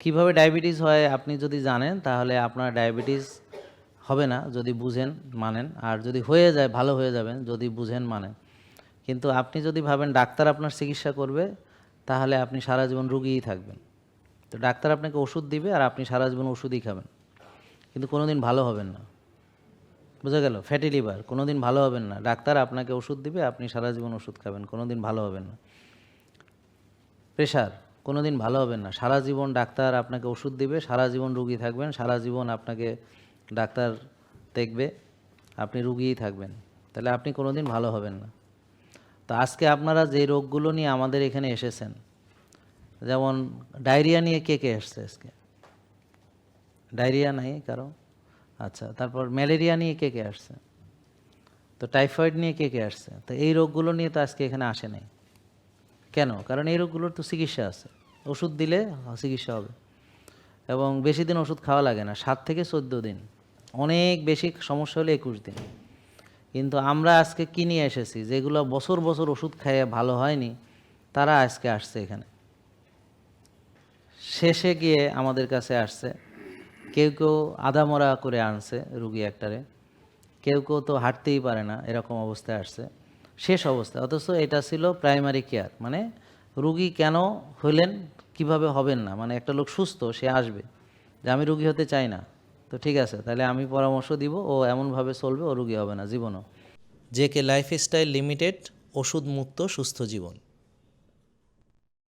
কিভাবে ডায়াবেটিস হয় আপনি যদি জানেন তাহলে আপনার ডায়াবেটিস হবে না যদি বুঝেন মানেন, আর যদি হয়ে যায় ভালো হয়ে যাবেন যদি বুঝেন মানেন। কিন্তু আপনি যদি ভাবেন ডাক্তার আপনার চিকিৎসা করবে তাহলে আপনি সারা জীবন রুগীই থাকবেন। তো ডাক্তার আপনাকে ওষুধ দিবে আর আপনি সারা জীবন ওষুধই খাবেন, কিন্তু কোনো দিন ভালো হবেন না। বোঝা গেল? ফ্যাটি লিভার কোনো দিন ভালো হবেন না, ডাক্তার আপনাকে ওষুধ দিবে আপনি সারা জীবন ওষুধ খাবেন, কোনো দিন ভালো হবেন না। প্রেশার কোনো দিন ভালো হবেন না, সারা জীবন ডাক্তার আপনাকে ওষুধ দিবে, সারা জীবন রুগী থাকবেন, সারা জীবন আপনাকে ডাক্তার দেখবে, আপনি রুগীই থাকবেন, তাহলে আপনি কোনো দিন ভালো হবেন না। তো আজকে আপনারা যে রোগগুলো নিয়ে আমাদের এখানে এসেছেন, যেমন ডায়রিয়া নিয়ে কে কে এসছে আজকে? ডায়রিয়া নাই কারো? আচ্ছা, তারপর ম্যালেরিয়া নিয়ে কে কে আসছে? তো টাইফয়েড নিয়ে কে কে আসছে? তো এই রোগগুলো নিয়ে তো আজকে এখানে আসে নাই। কেন? কারণ এই রোগগুলোর তো চিকিৎসা আছে, ওষুধ দিলে চিকিৎসা হবে, এবং বেশি দিন ওষুধ খাওয়া লাগে না, 7 থেকে 14 দিন, অনেক বেশি সমস্যা হলে 21 দিন। কিন্তু আমরা আজকে কী নিয়ে এসেছি? যেগুলো বছর বছর ওষুধ খাইয়ে ভালো হয়নি তারা আজকে আসছে এখানে, শেষে গিয়ে আমাদের কাছে আসছে। কেউ কেউ আধামরা করে আনছে রুগী একটারে, কেউ কেউ তো হাঁটতেই পারে না, এরকম অবস্থায় আসছে, শেষ অবস্থায়। অথচ এটা ছিল প্রাইমারি কেয়ার, মানে রুগী কেন হলেন, কিভাবে হবেন না, মানে একটা লোক সুস্থ সে আসবে যে আমি রুগী হতে চাই না, তো ঠিক আছে তাহলে আমি পরামর্শ দিব, ও এমনভাবে চলবে ও রুগী হবে না জীবনও। জেকে লাইফস্টাইল লিমিটেড, ওষুধ মুক্ত সুস্থ জীবন।